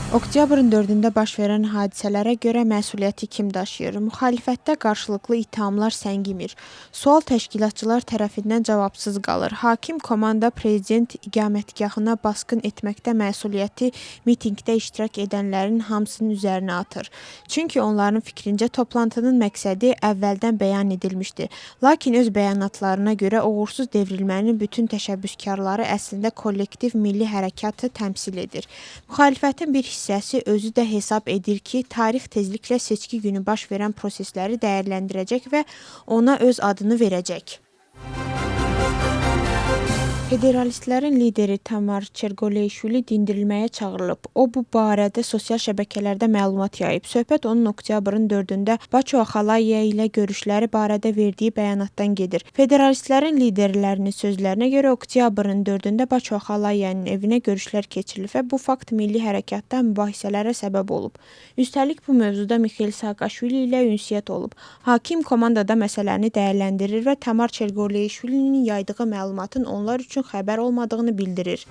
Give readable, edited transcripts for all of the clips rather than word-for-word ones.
Oktyabrın 4-də baş verən hadisələrə görə məsuliyyəti kim daşıyır? Müxalifətdə qarşılıqlı ittihamlar səngimir. Sual təşkilatçılar tərəfindən cavabsız qalır. Hakim komanda prezident iqamətgahına basqın etməkdə məsuliyyəti mitinqdə iştirak edənlərin hamısının üzərinə atır. Çünki onların fikrincə toplantının məqsədi əvvəldən bəyan edilmişdi. Lakin öz bəyanatlarına görə uğursuz devrilmənin bütün təşəbbüskarları əslində kollektiv milli hərəkatı təmsil edir. Müxalifətin bir hissəsi özü də hesab edir ki, tarix tezliklə seçki günü baş verən prosesləri dəyərləndirəcək və ona öz adını verəcək. Federalistlərin lideri Tamar Çerqoleyşvili dindirilməyə çağırılıb. O, bu barədə sosial şəbəkələrdə məlumat yayıb. Söhbət onun oktyabrın 4-də Baço Axalayya ilə görüşləri barədə verdiyi bəyanatdan gedir. Federalistlərin liderlərinin sözlərinə görə oktyabrın 4-də Baço Axalayyanın evinə görüşlər keçirilib və bu fakt milli hərəkatda mübahisələrə səbəb olub. Üstəlik bu mövzuda Mikhail Saakashvili ilə ünsiyyət olub. Hakim komandada məsələni dəyərləndirir və Tamar Çerqoleyşvilinin yaydığı məlumatın onlar üçün xəbər olmadığını bildirir.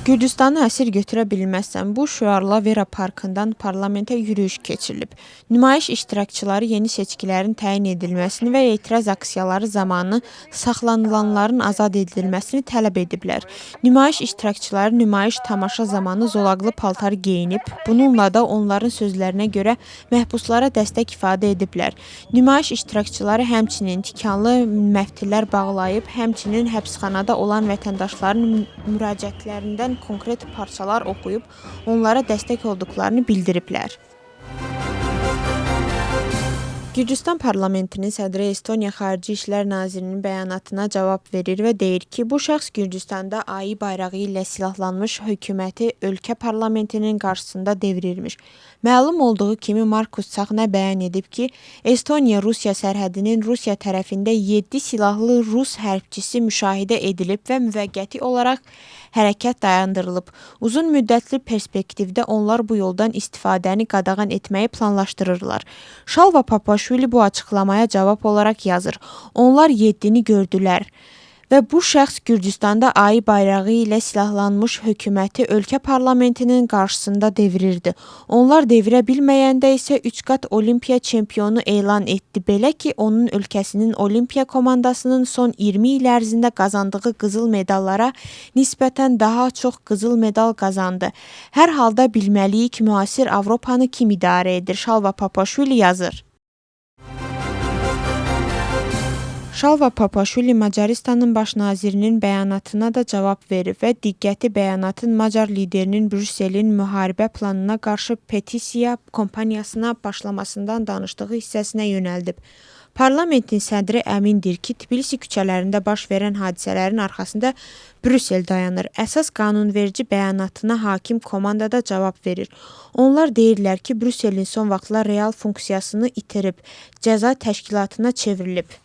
Gürcüstanı əsir götürə bilməzsən. Bu şüarla Vera parkından parlamentə yürüyüş keçirilib. Nümayiş iştirakçıları yeni seçkilərin təyin edilməsini və etiraz aksiyaları zamanı saxlanılanların azad edilməsini tələb ediblər. Nümayiş iştirakçıları nümayiş tamaşa zamanı zolaqlı paltar geyinib. Bununla da onların sözlərinə görə məhbuslara dəstək ifadə ediblər. Nümayiş iştirakçıları həmçinin tikanlı məftillər bağlayıb, həmçinin həbsxanada olan vətəndaşların müraciətlərindən konkret parçalar oxuyub, onlara dəstək olduqlarını bildiriblər. Gürcüstan parlamentinin sədri Estoniya Xarici İşlər Nazirinin bəyanatına cavab verir və deyir ki, bu şəxs Gürcüstanda ayı bayrağı ilə silahlanmış hökuməti ölkə parlamentinin qarşısında devirirmiş. Məlum olduğu kimi Markus Saxna bəyan edib ki, Estoniya-Rusiya sərhədinin Rusiya tərəfində 7 silahlı Rus hərbçisi müşahidə edilib və müvəqqəti olaraq hərəkət dayandırılıb. Uzun müddətli perspektivdə onlar bu yoldan istifadəni qadağan etməyi planlaşdırırlar. Şalva Papaşvili bu açıqlamaya cavab olaraq yazır. Onlar 7-ni gördülər və bu şəxs Gürcüstanda ayı bayrağı ilə silahlanmış hökuməti ölkə parlamentinin qarşısında devirirdi. Onlar devirə bilməyəndə isə 3 qat olimpiya çempionu elan etdi. Belə ki, onun ölkəsinin olimpiya komandasının son 20 il ərzində qazandığı qızıl medallara nisbətən daha çox qızıl medal qazandı. Hər halda bilməliyik müasir Avropanı kim idarə edir? Şalva Papaşvili yazır. Şalva Papaşvili Macaristanın baş nazirinin bəyanatına da cavab verib və diqqəti bəyanatın Macar liderinin Brüsselin müharibə planına qarşı petisiya kompaniyasına başlamasından danışdığı hissəsinə yönəldib. Parlamentin sədri əmindir ki, Tbilisi küçələrində baş verən hadisələrin arxasında Brüssel dayanır. Əsas qanunverici bəyanatına hakim komandada cavab verir. Onlar deyirlər ki, Brüsselin son vaxtlar real funksiyasını itirib, cəza təşkilatına çevrilib.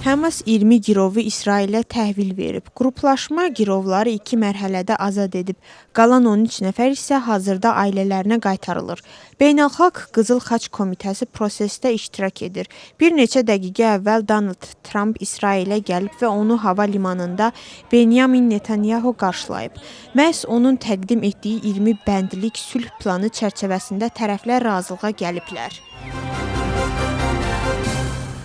Həmas 20 girovu İsrailə təhvil verib. Qruplaşma girovları 2 mərhələdə azad edib. Qalan 13 nəfər isə hazırda ailələrinə qaytarılır. Beynəlxalq Qızıl Xaç Komitəsi prosesdə iştirak edir. Bir neçə dəqiqə əvvəl Donald Trump İsrailə gəlib və onu hava limanında Benyamin Netanyahu qarşılayıb. Məhz onun təqdim etdiyi 20 bəndlik sülh planı çərçivəsində tərəflər razılığa gəliblər.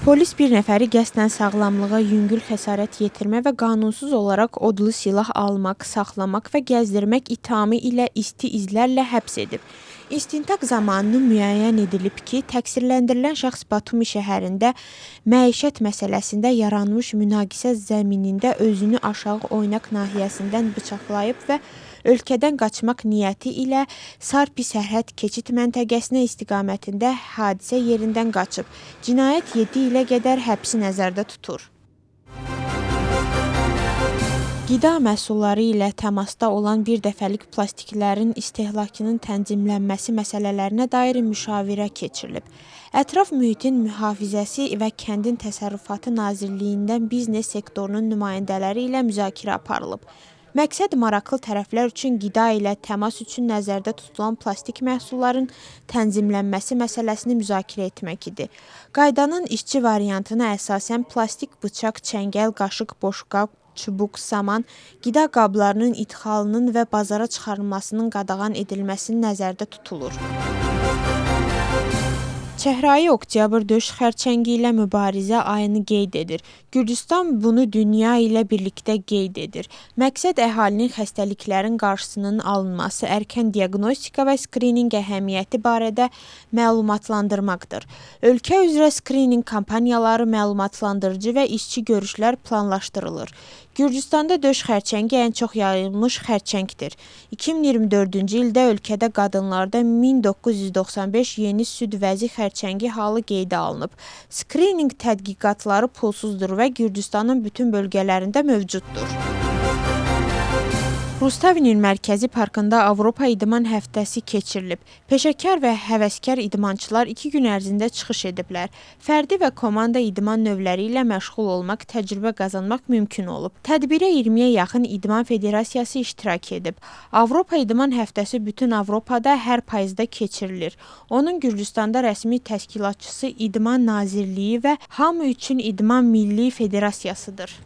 Polis bir nəfəri qəsdən sağlamlığa yüngül xəsarət yetirmə və qanunsuz olaraq odlu silah almaq, saxlamaq və gəzdirmək ittihamı ilə isti izlərlə həbs edib. İstintaq zamanı müəyyən edilib ki, təqsirləndirilən şəxs Batumi şəhərində məişət məsələsində yaranmış münaqişə zəminində özünü aşağı oynaq nahiyəsindən bıçaqlayıb və ölkədən qaçmaq niyyəti ilə Sarpi sərhəd keçid məntəqəsinə istiqamətində hadisə yerindən qaçıb. Cinayət 7 ilə qədər həbsi nəzərdə tutur. Qida məhsulları ilə təmasda olan bir dəfəlik plastiklərin istehlakının tənzimlənməsi məsələlərinə dair müşavirə keçirilib. Ətraf mühitin mühafizəsi və kəndin təsərrüfatı Nazirliyindən biznes sektorunun nümayəndələri ilə müzakirə aparılıb. Məqsəd maraqlı tərəflər üçün qida ilə təmas üçün nəzərdə tutulan plastik məhsulların tənzimlənməsi məsələsini müzakirə etmək idi. Qaydanın işçi variantına əsasən plastik bıçaq, çəngəl, qaşıq, boşqab, çubuq, saman, qida qablarının idxalının və bazara çıxarılmasının qadağan edilməsinin nəzərdə tutulur. Çəhrayı oktyabr döyüş xərçəngi ilə mübarizə ayını qeyd edir. Gürcüstan bunu dünya ilə birlikdə qeyd edir. Məqsəd əhalinin xəstəliklərin qarşısının alınması, erkən diaqnostika və skrininq əhəmiyyəti barədə məlumatlandırmaqdır. Ölkə üzrə skrininq kampaniyaları, məlumatlandırıcı və işçi görüşlər planlaşdırılır. Gürcüstanda döyüş xərçəngi ən çox yayılmış xərçəngdir. 2024-cü ildə ölkədə qadınlarda 1995 yeni süd vəzi xərçəngi halı qeydə alınıb. Skrininq tədqiqatları pulsuzdur və Gürcüstanın bütün bölgələrində mövcuddur. Rustavinin mərkəzi parkında Avropa İdman həftəsi keçirilib. Peşəkar və həvəskar idmançılar 2 gün ərzində çıxış ediblər. Fərdi və komanda idman növləri ilə məşğul olmaq, təcrübə qazanmaq mümkün olub. Tədbirə 20-yə yaxın idman federasiyası iştirak edib. Avropa İdman həftəsi bütün Avropada hər payızda keçirilir. Onun Gürcüstanda rəsmi təşkilatçısı İdman Nazirliyi və Hamı üçün İdman Milli Federasiyasıdır.